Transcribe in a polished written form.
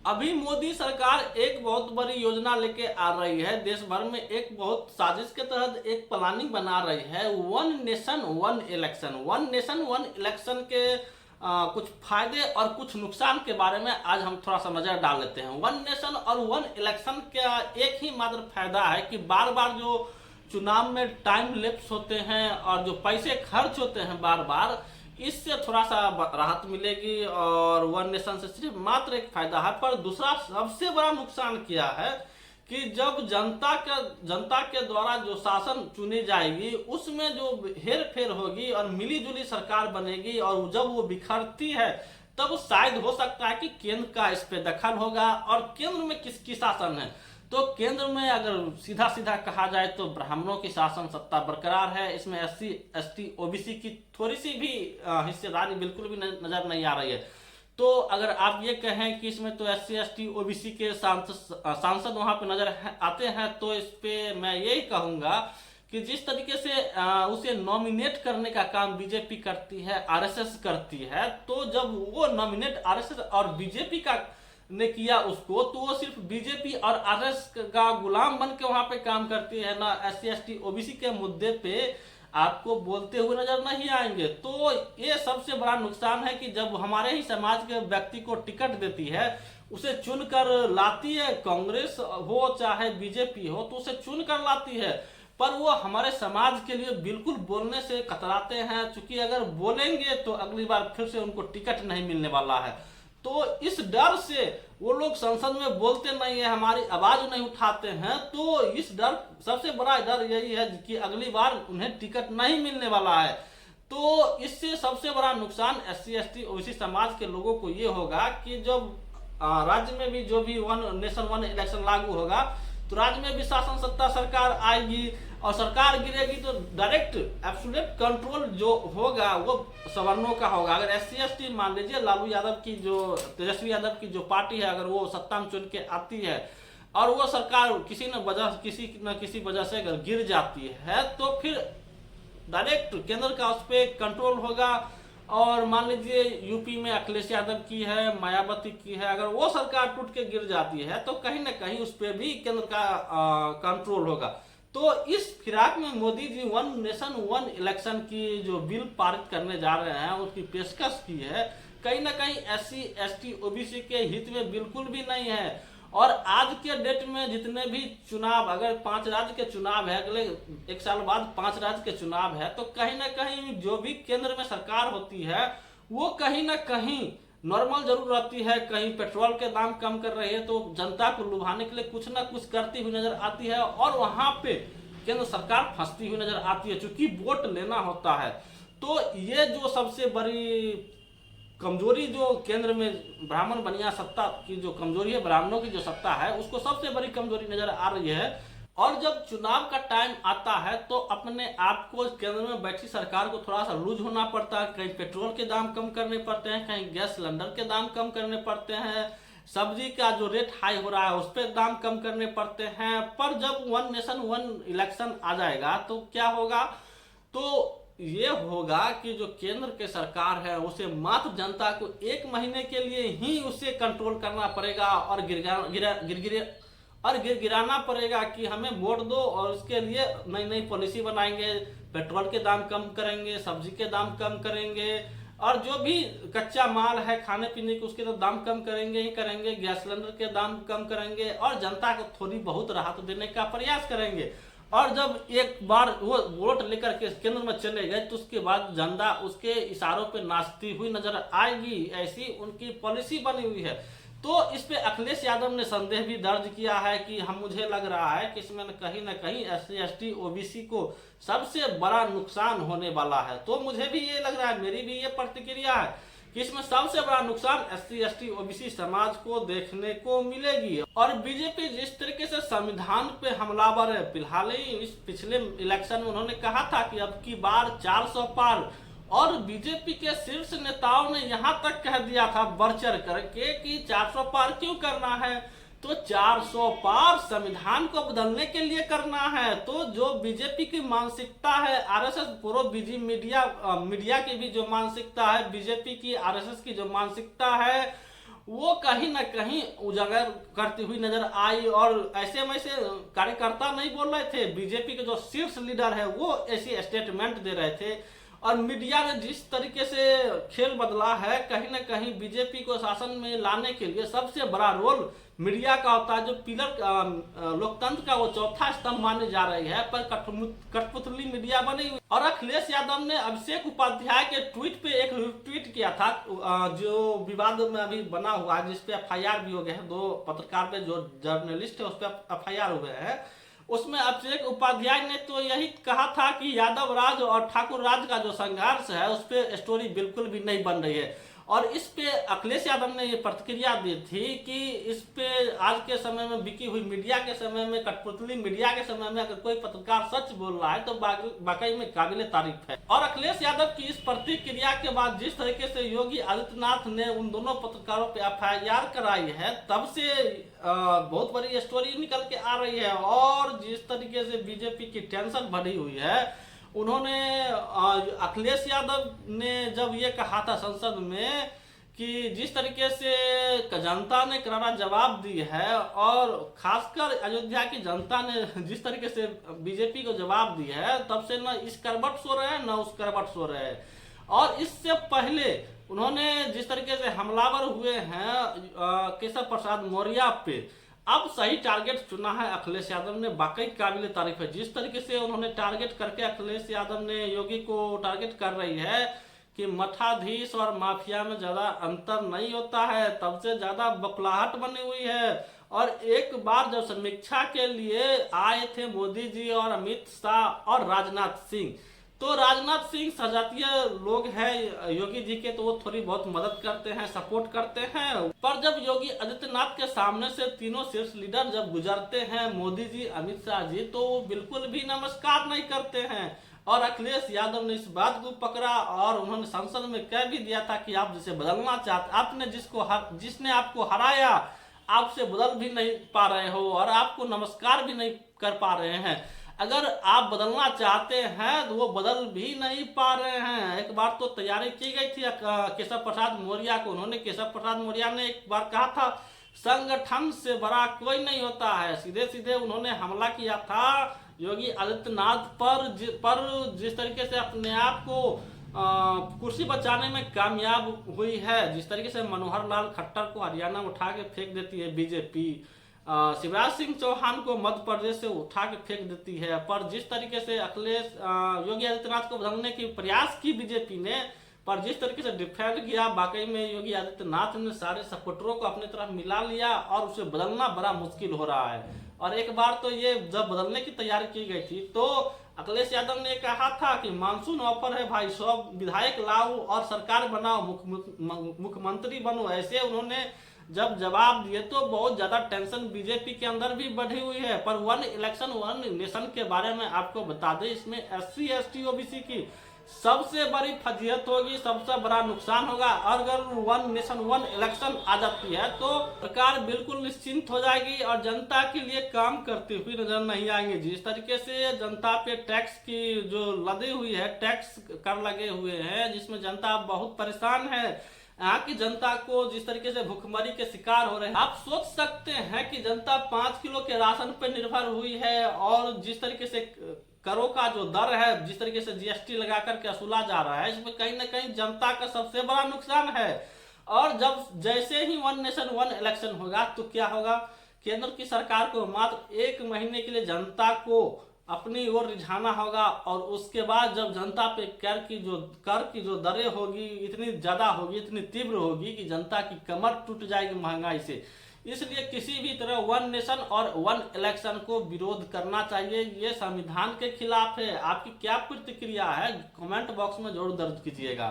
अभी मोदी सरकार एक बहुत बड़ी योजना लेके आ रही है। देश भर में एक बहुत साजिश के तहत एक प्लानिंग बना रही है। One nation one election, one nation one election के कुछ फायदे और कुछ नुकसान के बारे में आज हम थोड़ा सा नजर डाल लेते हैं। वन नेशन और वन इलेक्शन का एक ही मात्र फायदा है कि बार बार जो चुनाव में टाइम लैप्स होते हैं और जो पैसे खर्च होते हैं बार बार, इससे थोड़ा सा राहत मिलेगी। और वन नेशन से सिर्फ मात्र एक फायदा है, पर दूसरा सबसे बड़ा नुकसान क्या है कि जब जनता के द्वारा जो शासन चुनी जाएगी उसमें जो हेर फेर होगी और मिली जुली सरकार बनेगी, और जब वो बिखरती है तब शायद हो सकता है कि केंद्र का इस पे दखल होगा। और केंद्र में किसकी शासन है, तो केंद्र में अगर सीधा सीधा कहा जाए तो ब्राह्मणों की शासन सत्ता बरकरार है। इसमें एससी एसटी ओबीसी की थोड़ी सी भी हिस्सेदारी बिल्कुल भी नजर नहीं आ रही है। तो अगर आप ये कहें कि इसमें तो एससी एसटी ओबीसी के सांसद वहां पे नजर आते हैं, तो इस पे मैं यही कहूंगा कि जिस तरीके से उसे नॉमिनेट करने का काम बीजेपी करती है, आरएसएस करती है, तो जब वो नॉमिनेट आरएसएस और बीजेपी का ने किया उसको, तो वो सिर्फ बीजेपी और आरएस का गुलाम बन के वहां पे काम करती है ना। एससी एसटी ओबीसी के मुद्दे पे आपको बोलते हुए नजर नहीं आएंगे। तो ये सबसे बड़ा नुकसान है कि जब हमारे ही समाज के व्यक्ति को टिकट देती है, उसे चुनकर लाती है, कांग्रेस हो चाहे बीजेपी हो, तो उसे चुनकर लाती है, पर वो हमारे समाज के लिए बिल्कुल बोलने से कतराते हैं, क्योंकि अगर बोलेंगे तो अगली बार फिर से उनको टिकट नहीं मिलने वाला है। तो इस डर से वो लोग संसद में बोलते नहीं है, हमारी आवाज नहीं उठाते हैं। तो इस डर, सबसे बड़ा डर यही है कि अगली बार उन्हें टिकट नहीं मिलने वाला है। तो इससे सबसे बड़ा नुकसान एससी एसटी ओबीसी समाज के लोगों को ये होगा कि जब राज्य में भी जो भी वन नेशन वन इलेक्शन लागू होगा, तो राज्य में भी शासन सत्ता सरकार आएगी, और सरकार गिरेगी तो डायरेक्ट एब्सोल्यूट कंट्रोल जो होगा वो सवर्णों का होगा। अगर एससी एसटी, मान लीजिए लालू यादव की जो, तेजस्वी यादव की जो पार्टी है, अगर वो सत्ता में चुन के आती है और वो सरकार किसी न किसी वजह से अगर गिर जाती है, तो फिर डायरेक्ट केंद्र का उस पर कंट्रोल होगा। और मान लीजिए यूपी में अखिलेश यादव की है, मायावती की है, अगर वो सरकार टूट के गिर जाती है तो कहीं ना कहीं उस पर भी केंद्र का कंट्रोल होगा। तो इस फिराक में Modi ji one nation one election की जो बिल पारित करने जा रहे हैं, उसकी पेशकश की है, कहीं ना कहीं एससी एसटी ओबीसी के हित में बिल्कुल भी नहीं है। और आज के डेट में जितने भी चुनाव, अगर 5 राज्य के चुनाव है, अगले 1 साल बाद 5 राज्य के चुनाव है, तो कहीं ना कहीं जो भी केंद्र में सरकार होती है वो कहीं ना कहीं नॉर्मल जरूर रहती है। कहीं पेट्रोल के दाम कम कर रही है तो जनता को लुभाने के लिए कुछ ना कुछ करती हुई नजर आती है, और वहां पे केंद्र सरकार फंसती हुई नजर आती है, चूंकि वोट लेना होता है। तो ये जो सबसे बड़ी कमजोरी जो केंद्र में ब्राह्मण बनिया सत्ता की जो कमजोरी है, ब्राह्मणों की जो सत्ता है, उसको सबसे बड़ी कमजोरी नजर आ रही है। और जब चुनाव का टाइम आता है तो अपने आप को केंद्र में बैठी सरकार को थोड़ा सा लूज होना पड़ता है। कहीं पेट्रोल के दाम कम करने पड़ते हैं, कहीं गैस सिलेंडर के दाम कम करने पड़ते हैं, सब्जी का जो रेट हाई हो रहा है उस पर दाम कम करने पड़ते हैं। पर जब वन नेशन वन इलेक्शन आ जाएगा तो क्या होगा, तो ये होगा कि जो केंद्र के सरकार है उसे मात्र जनता को 1 महीने के लिए ही उसे कंट्रोल करना पड़ेगा और गिराना पड़ेगा कि हमें वोट दो, और उसके लिए नई नई पॉलिसी बनाएंगे, पेट्रोल के दाम कम करेंगे, सब्जी के दाम कम करेंगे, और जो भी कच्चा माल है खाने पीने के उसके तो दाम कम करेंगे ही करेंगे, गैस सिलेंडर के दाम कम करेंगे, और जनता को थोड़ी बहुत राहत देने का प्रयास करेंगे। और जब एक बार वो वोट लेकर के केंद्र में चले गए तो उसके बाद जनता उसके इशारों पे नाचती हुई नजर आएगी, ऐसी उनकी पॉलिसी बनी हुई है। तो इस पे अखिलेश यादव ने संदेह भी दर्ज किया है कि मुझे लग रहा है कि इसमें न कहीं एससी एसटी ओबीसी को सबसे बड़ा नुकसान होने वाला है। तो मुझे भी ये लग रहा है, मेरी भी ये प्रतिक्रिया है कि इसमें सबसे बड़ा नुकसान एससी एसटी ओबीसी समाज को देखने को मिलेगी। और बीजेपी जिस तरीके से संविधान पे हमलावर है, फिलहाल ही इस पिछले इलेक्शन में उन्होंने कहा था कि अब की बार 400 पार, और बीजेपी के शीर्ष नेताओं ने यहां तक कह दिया था बढ़ चढ़ करके कि 400 पार क्यों करना है, तो 400 पार संविधान को बदलने के लिए करना है। तो जो बीजेपी की मानसिकता है, आरएसएस पूर्व बीजी मीडिया की भी जो मानसिकता है, बीजेपी की आरएसएस की जो मानसिकता है, वो कहीं ना कहीं उजागर करती हुई नजर आई। और ऐसे में से कार्यकर्ता नहीं बोल रहे थे, बीजेपी के जो शीर्ष लीडर है वो ऐसी स्टेटमेंट दे रहे थे। और मीडिया ने जिस तरीके से खेल बदला है, कहीं ना कहीं बीजेपी को शासन में लाने के लिए सबसे बड़ा रोल मीडिया का होता है, जो पिलर लोकतंत्र का वो चौथा स्तंभ माने जा रही है, पर कठपुतली मीडिया बनी हुई। और अखिलेश यादव ने अभिषेक उपाध्याय के ट्वीट पे एक ट्वीट किया था, जो विवाद में अभी बना हुआ है, जिसपे एफआईआर भी हो गया है, 2 पत्रकार पे, जो जर्नलिस्ट है उस पर एफआईआर हुए हैं। उसमें अभिषेक उपाध्याय ने तो यही कहा था कि यादव राज और ठाकुर राज का जो संघर्ष है उस पर स्टोरी बिल्कुल भी नहीं बन रही है। और इस पे अखिलेश यादव ने ये प्रतिक्रिया दी थी कि इस पे आज के समय में बिकी हुई मीडिया के समय में, कठपुतली मीडिया के समय में अगर कोई पत्रकार सच बोल रहा है तो वाकई में काबिले तारीफ है। और अखिलेश यादव की इस प्रतिक्रिया के बाद जिस तरीके से योगी आदित्यनाथ ने उन दोनों पत्रकारों पे एफआईआर कराई है, तब से बहुत बड़ी स्टोरी निकल के आ रही है। और जिस तरीके से बीजेपी की टेंशन बढ़ी हुई है, उन्होंने अखिलेश यादव ने जब ये कहा था संसद में कि जिस तरीके से जनता ने करारा जवाब दी है, और खासकर अयोध्या की जनता ने जिस तरीके से बीजेपी को जवाब दी है, तब से न इस करवट सो रहे हैं न उस करवट सो रहे हैं। और इससे पहले उन्होंने जिस तरीके से हमलावर हुए हैं केशव प्रसाद मौर्य पे, अब सही टारगेट चुना है अखिलेश यादव ने, वाकई काबिल तारीफ है। जिस तरीके से उन्होंने टारगेट करके अखिलेश यादव ने योगी को टारगेट कर रही है कि मठाधीश और माफिया में ज्यादा अंतर नहीं होता है, तब से ज्यादा बकलाहट बनी हुई है। और एक बार जब समीक्षा के लिए आए थे मोदी जी और अमित शाह और राजनाथ सिंह, तो राजनाथ सिंह सजातीय लोग हैं योगी जी के, तो वो थोड़ी बहुत मदद करते हैं, सपोर्ट करते हैं। पर जब योगी आदित्यनाथ के सामने से तीनों शीर्ष लीडर जब गुजरते हैं, मोदी जी, अमित शाह जी, तो वो बिल्कुल भी नमस्कार नहीं करते हैं। और अखिलेश यादव ने इस बात को पकड़ा और उन्होंने संसद में कह भी दिया था कि आप जिसे बदलना चाहते, आपने जिसने आपको हराया, आपसे बदल भी नहीं पा रहे हो और आपको नमस्कार भी नहीं कर पा रहे हैं। अगर आप बदलना चाहते हैं तो वो बदल भी नहीं पा रहे हैं। एक बार तो तैयारी की गई थी केशव प्रसाद मौर्य को, उन्होंने केशव प्रसाद मौर्य ने एक बार कहा था संगठन से बड़ा कोई नहीं होता है, सीधे सीधे उन्होंने हमला किया था योगी आदित्यनाथ पर जिस तरीके से अपने आप को कुर्सी बचाने में कामयाब हुई है। जिस तरीके से मनोहर लाल खट्टर को हरियाणा में उठा के फेंक देती है बीजेपी, शिवराज सिंह चौहान को मध्य प्रदेश से उठा के फेंक देती है, पर जिस तरीके से अखिलेश योगी आदित्यनाथ को बदलने की प्रयास की बीजेपी ने, पर जिस तरीके से डिफेंड किया, वाकई में योगी आदित्यनाथ ने सारे सपोर्टरों को अपनी तरफ मिला लिया और उसे बदलना बड़ा मुश्किल हो रहा है। और एक बार तो ये जब बदलने की तैयारी की गई थी तो अखिलेश यादव ने कहा था कि मानसून ऑफर है भाई, 100 विधायक लाओ और सरकार बनाओ, मुख्यमंत्री बनो। ऐसे उन्होंने जब जवाब दिए तो बहुत ज्यादा टेंशन बीजेपी के अंदर भी बढ़ी हुई है। पर 1 इलेक्शन 1 नेशन के बारे में आपको बता दें, इसमें SC ST OBC की सबसे बड़ी फजीहत होगी, सबसे बड़ा नुकसान होगा। और अगर 1 नेशन 1 इलेक्शन आ जाती है तो सरकार बिल्कुल निश्चिंत हो जाएगी और जनता के लिए काम करती हुई नजर नहीं आएंगे। जिस तरीके से जनता पे टैक्स की जो लदी हुई है, टैक्स कर लगे हुए हैं, जिसमें जनता बहुत परेशान है, यहाँ की जनता को जिस तरीके से भूखमरी के शिकार हो रहे हैं, आप सोच सकते हैं कि जनता 5 किलो के राशन पर निर्भर हुई है। और जिस तरीके से करों का जो दर है, जिस तरीके से GST लगा करके वसूला जा रहा है, इसमें कहीं ना कहीं जनता का सबसे बड़ा नुकसान है। और जब जैसे ही 1 नेशन 1 इलेक्शन होगा तो क्या होगा, केंद्र की सरकार को मात्र 1 महीने के लिए जनता को अपनी ओर रिझाना होगा। और उसके बाद जब जनता पे कर की जो दरें होगी, इतनी ज्यादा होगी, इतनी तीव्र होगी कि जनता की कमर टूट जाएगी महंगाई से। इसलिए किसी भी तरह 1 नेशन और 1 इलेक्शन को विरोध करना चाहिए, ये संविधान के खिलाफ है। आपकी क्या प्रतिक्रिया है, कमेंट बॉक्स में जरूर दर्ज कीजिएगा।